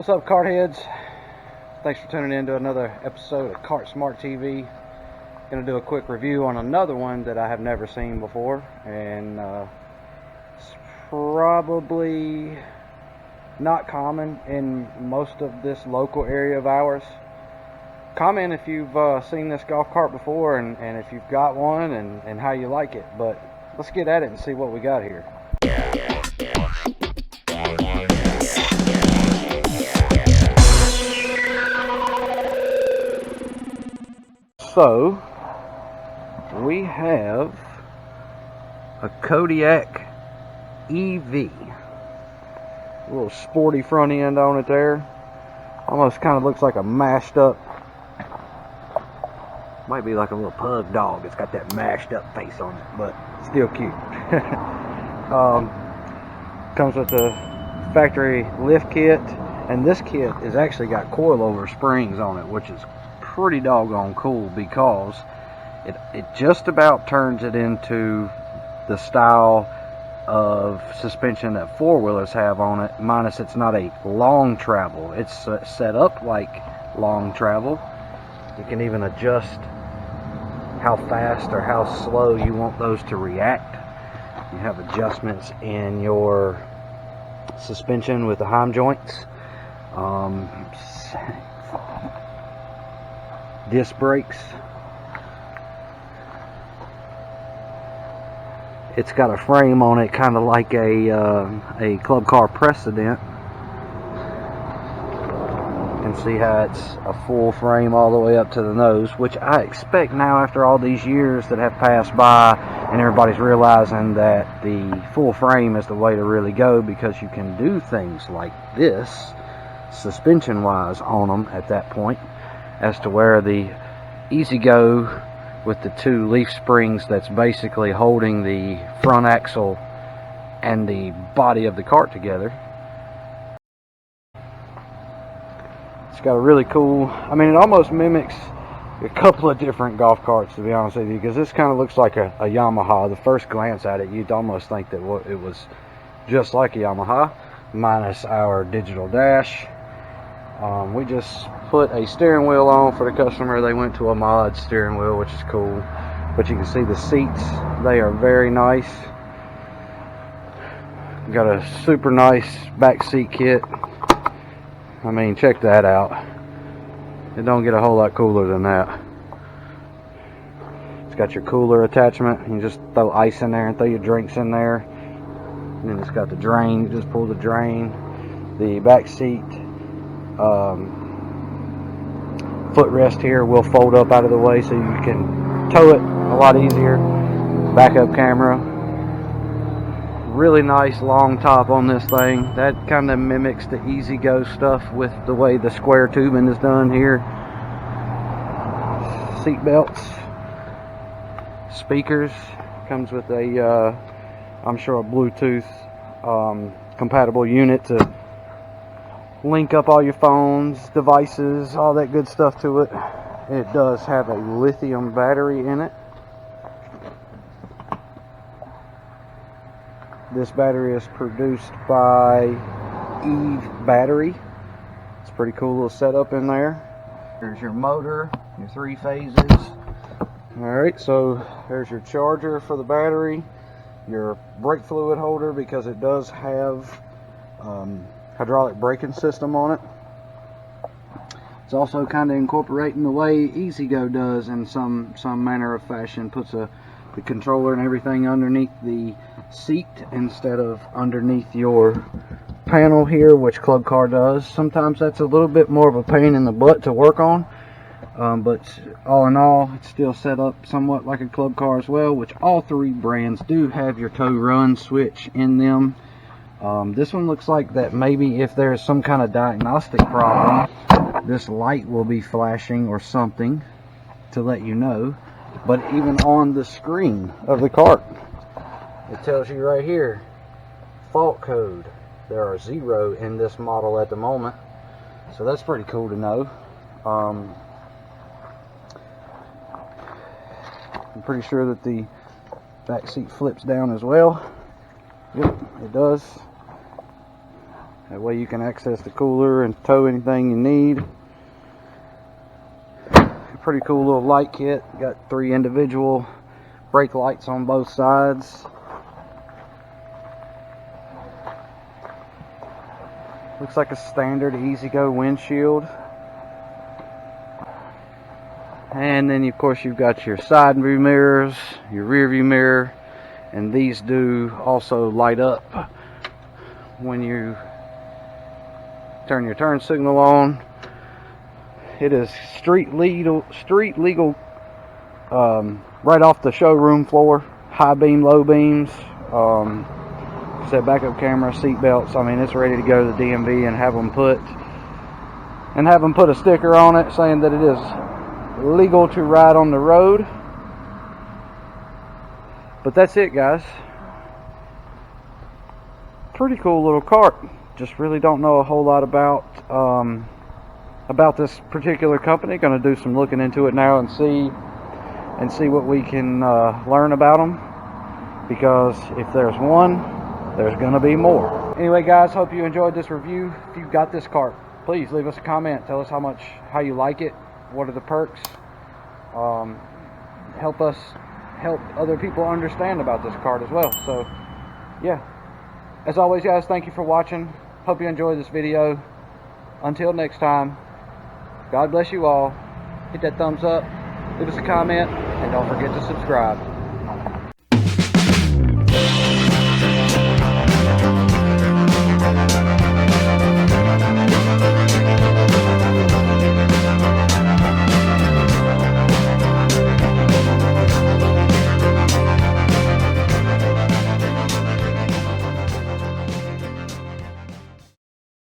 What's up, cart heads? Thanks for tuning in to another episode of Kart Smart TV. Gonna do a quick review on another one that I have never seen before, and it's probably not common in most of this local area of ours. Comment if you've seen this golf cart before, and if you've got one, and how you like it. But let's get at it and see what we got here. So, we have a Kodiak EV. A little sporty front end on it there. Almost kind of looks like a mashed up, might be like a little pug dog. It's got that mashed up face on it, but still cute. Comes with the factory lift kit, and this kit has actually got coilover springs on it, which is pretty doggone cool because it just about turns it into the style of suspension that four-wheelers have on it, minus it's not a long travel. It's set up like long travel. You can even adjust how fast or how slow you want those to react. You have adjustments in your suspension with the heim joints. Disc brakes. It's got a frame on it, kind of like a club car precedent. You can see how it's a full frame all the way up to the nose, which I expect now, after all these years that have passed by, and everybody's realizing that the full frame is the way to really go, because you can do things like this suspension wise on them at that point, as to where the Easy Go with the two leaf springs that's basically holding the front axle and the body of the cart together. It's got a really cool, I mean, it almost mimics a couple of different golf carts, to be honest with you, because this kind of looks like a Yamaha. The first glance at it, you'd almost think that it was just like a Yamaha, minus our digital dash. We just put a steering wheel on for the customer. They went to a mod steering wheel, which is cool. But you can see the seats, they are very nice. Got a super nice back seat kit. I mean, check that out. It don't get a whole lot cooler than that. It's got your cooler attachment. You just throw ice in there and throw your drinks in there. And then it's got the drain. You just pull the drain. The back seat footrest here will fold up out of the way so you can tow it a lot easier. Backup camera. Really nice long top on this thing. That kind of mimics the Easy Go stuff with the way the square tubing is done here. Seat belts. Speakers. Comes with a I'm sure a Bluetooth compatible unit to link up all your phones, devices, all that good stuff to it. It does have a lithium battery in it. This battery is produced by EV battery. It's a pretty cool little setup in there. There's your motor, your 3 phases. Alright, so there's your charger for the battery, your brake fluid holder, because it does have hydraulic braking system on it. It's also kind of incorporating the way Easy Go does in some manner of fashion. Puts the controller and everything underneath the seat instead of underneath your panel here, which Club Car does. Sometimes that's a little bit more of a pain in the butt to work on, but all in all, it's still set up somewhat like a Club Car as well, which all 3 brands do have your tow run switch in them. This one looks like that maybe if there's some kind of diagnostic problem, this light will be flashing or something to let you know. But even on the screen of the cart, it tells you right here, fault code. There are 0 in this model at the moment, so that's pretty cool to know. I'm pretty sure that the back seat flips down as well. Yep, it does. That way you can access the cooler and tow anything you need. Pretty cool little light kit. Got 3 individual brake lights on both sides. Looks like a standard E-Z-GO windshield. And then of course you've got your side view mirrors, your rear view mirror, and these do also light up when you turn your turn signal on. It is street legal, right off the showroom floor. High beam, low beams, set backup camera, seat belts. I mean, it's ready to go to the DMV and have them put a sticker on it saying that it is legal to ride on the road. But that's it, guys. Pretty cool little cart. Just really don't know a whole lot about this particular company. Going to do some looking into it now and see what we can learn about them, because if there's one, there's going to be more. Anyway, guys, hope you enjoyed this review. If you've got this cart, please leave us a comment. Tell us how you like it. What are the perks? Help other people understand about this cart as well. So yeah, as always, guys, thank you for watching. Hope you enjoyed this video. Until next time, God bless you all. Hit that thumbs up, leave us a comment, and don't forget to subscribe.